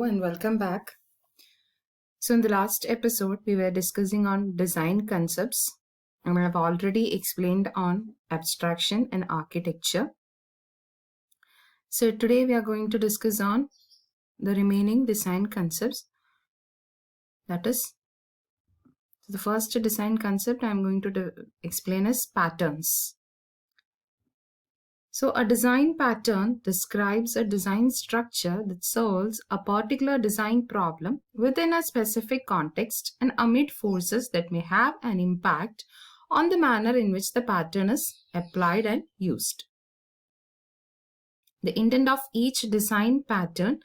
and welcome back. So in the last episode, we were discussing on design concepts and I have already explained on abstraction and architecture. So today we are going to discuss on the remaining design concepts. That is, the first design concept I am going to explain is patterns. So a design pattern describes a design structure that solves a particular design problem within a specific context and amid forces that may have an impact on the manner in which the pattern is applied and used. The intent of each design pattern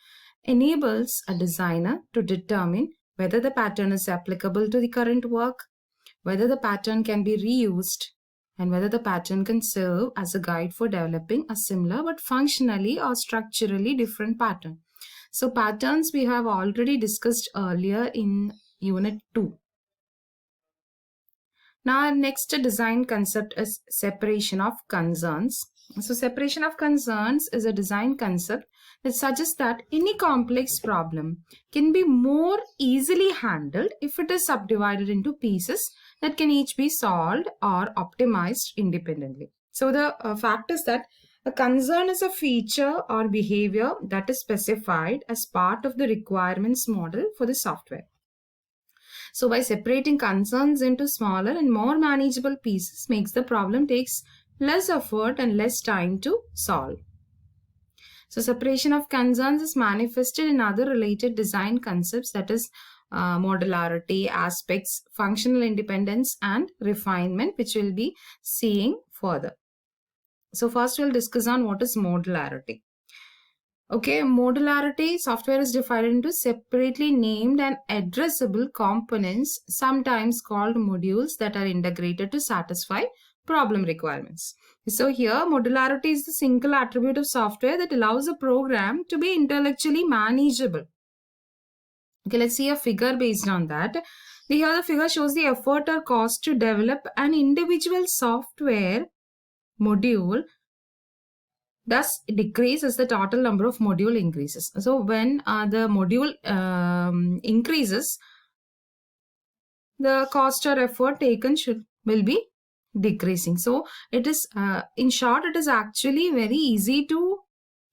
enables a designer to determine whether the pattern is applicable to the current work, whether the pattern can be reused, and whether the pattern can serve as a guide for developing a similar but functionally or structurally different pattern. So patterns we have already discussed earlier in Unit 2. Now our next design concept is separation of concerns. So separation of concerns is a design concept that suggests that any complex problem can be more easily handled if it is subdivided into pieces that can each be solved or optimized independently. So the fact is that a concern is a feature or behavior that is specified as part of the requirements model for the software. So by separating concerns into smaller and more manageable pieces makes the problem takes less effort and less time to solve. So separation of concerns is manifested in other related design concepts, that is modularity, aspects, functional independence, and refinement, which we'll be seeing further. So first we'll discuss on what is modularity. Okay, modularity software is divided into separately named and addressable components, sometimes called modules, that are integrated to satisfy problem requirements. So here modularity is the single attribute of software that allows a program to be intellectually manageable. Okay, let's see a figure based on that. Here the figure shows the effort or cost to develop an individual software module. Thus, it decreases the total number of module increases. So when the module increases, the cost or effort taken will be decreasing. So it is, in short, it is actually very easy to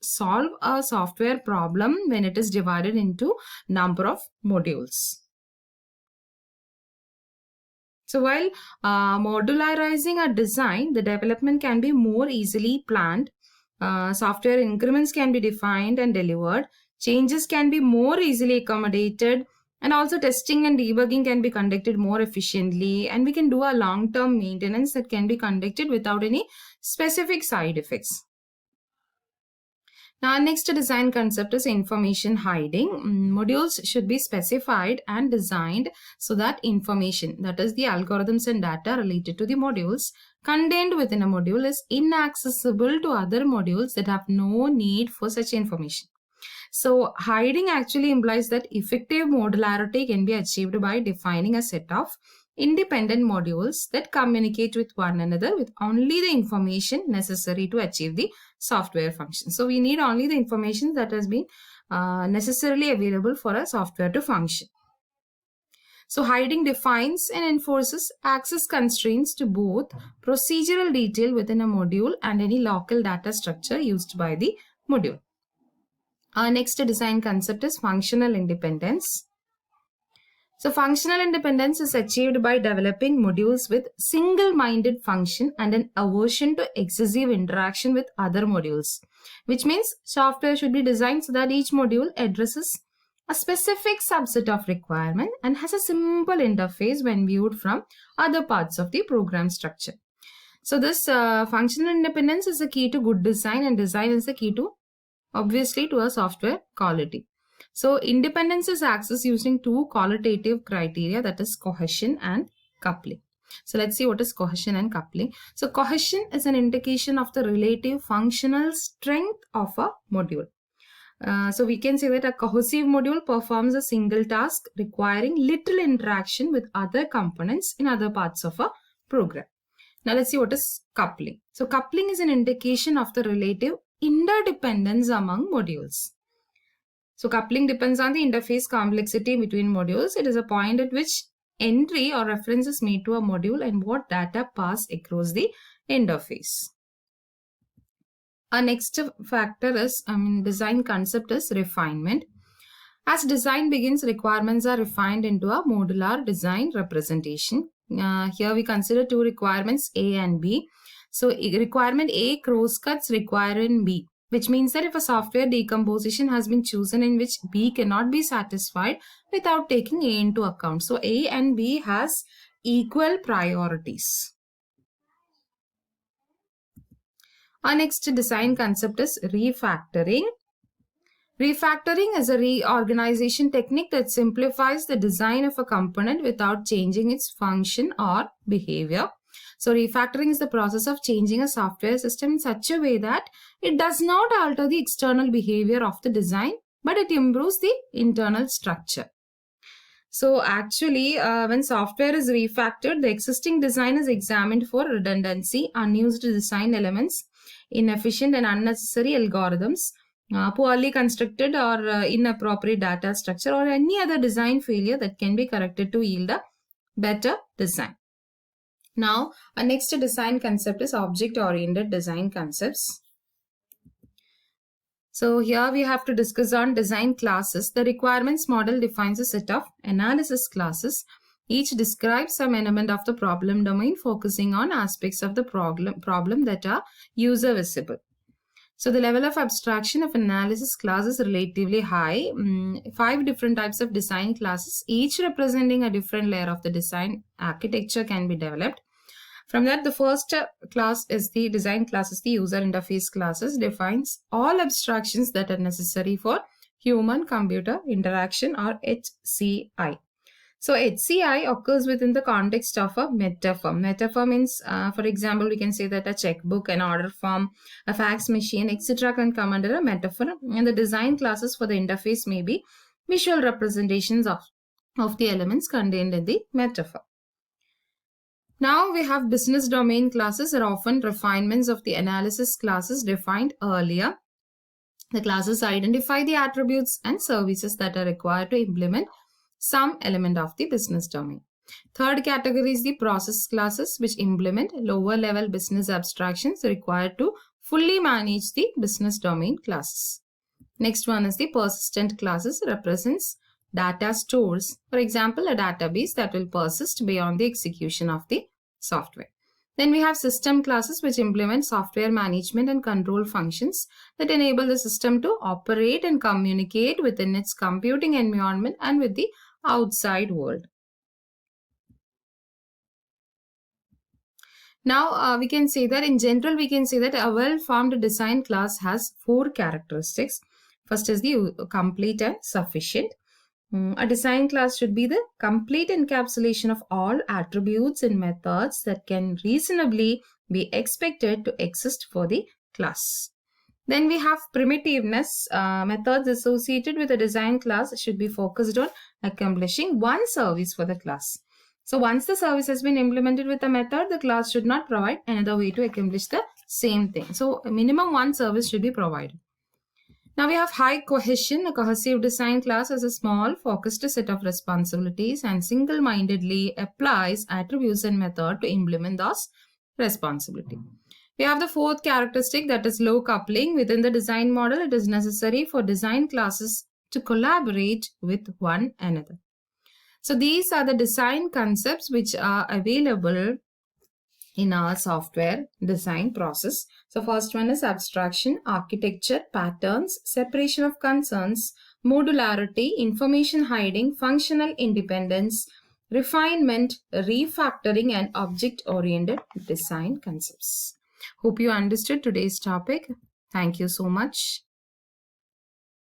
solve a software problem when it is divided into number of modules. So while modularizing a design, the development can be more easily planned. Software increments can be defined and delivered. Changes can be more easily accommodated. And also testing and debugging can be conducted more efficiently. And we can do a long-term maintenance that can be conducted without any specific side effects. Now, our next design concept is information hiding. Modules should be specified and designed so that information, that is the algorithms and data related to the modules contained within a module, is inaccessible to other modules that have no need for such information. So hiding actually implies that effective modularity can be achieved by defining a set of independent modules that communicate with one another with only the information necessary to achieve the software function. So we need only the information that has been necessarily available for a software to function. So hiding defines and enforces access constraints to both procedural detail within a module and any local data structure used by the module. Our next design concept is functional independence. So functional independence is achieved by developing modules with single-minded function and an aversion to excessive interaction with other modules, which means software should be designed so that each module addresses a specific subset of requirement and has a simple interface when viewed from other parts of the program structure. So this functional independence is the key to good design, and design is the key to, obviously, to a software quality. So independence is accessed using two qualitative criteria, that is cohesion and coupling. So let's see what is cohesion and coupling. So cohesion is an indication of the relative functional strength of a module. So we can say that a cohesive module performs a single task requiring little interaction with other components in other parts of a program. Now let's see what is coupling. So coupling is an indication of the relative interdependence among modules. So coupling depends on the interface complexity between modules. It is a point at which entry or reference is made to a module and what data pass across the interface. Our next factor is, design concept is refinement. As design begins, requirements are refined into a modular design representation. Here we consider two requirements, A and B. So requirement A cross-cuts requirement B, which means that if a software decomposition has been chosen in which B cannot be satisfied without taking A into account. So A and B has equal priorities. Our next design concept is refactoring. Refactoring is a reorganization technique that simplifies the design of a component without changing its function or behavior. So refactoring is the process of changing a software system in such a way that it does not alter the external behavior of the design, but it improves the internal structure. So actually, when software is refactored, the existing design is examined for redundancy, unused design elements, inefficient and unnecessary algorithms, poorly constructed or inappropriate data structure, or any other design failure that can be corrected to yield a better design. Now, our next design concept is object-oriented design concepts. So here we have to discuss on design classes. The requirements model defines a set of analysis classes. Each describes some element of the problem domain, focusing on aspects of the problem that are user visible. So the level of abstraction of analysis class is relatively high. 5 different types of design classes, each representing a different layer of the design architecture, can be developed. From that, the first class is the design classes, the user interface classes, defines all abstractions that are necessary for human-computer interaction, or HCI. So HCI occurs within the context of a metaphor. Metaphor means, for example, we can say that a checkbook, an order form, a fax machine, etc. can come under a metaphor. And the design classes for the interface may be visual representations of the elements contained in the metaphor. Now we have business domain classes are often refinements of the analysis classes defined earlier. The classes identify the attributes and services that are required to implement some element of the business domain. Third category is the process classes, which implement lower level business abstractions required to fully manage the business domain classes. Next one is the persistent classes, represents data stores. For example, a database that will persist beyond the execution of the software. Then we have system classes, which implement software management and control functions that enable the system to operate and communicate within its computing environment and with the outside world. Now we can say that in general, we can say that a well-formed design class has 4 characteristics. First is the complete and sufficient. A design class should be the complete encapsulation of all attributes and methods that can reasonably be expected to exist for the class. Then we have primitiveness. Methods associated with a design class should be focused on accomplishing one service for the class. So once the service has been implemented with a method, the class should not provide another way to accomplish the same thing. So a minimum one service should be provided. Now we have high cohesion. A cohesive design class is a small focused set of responsibilities and single-mindedly applies attributes and method to implement those responsibilities. We have the fourth characteristic, that is low coupling. Within the design model, it is necessary for design classes to collaborate with one another. So these are the design concepts which are available in our software design process. So first one is abstraction, architecture, patterns, separation of concerns, modularity, information hiding, functional independence, refinement, refactoring, and object-oriented design concepts. Hope you understood today's topic. Thank you so much.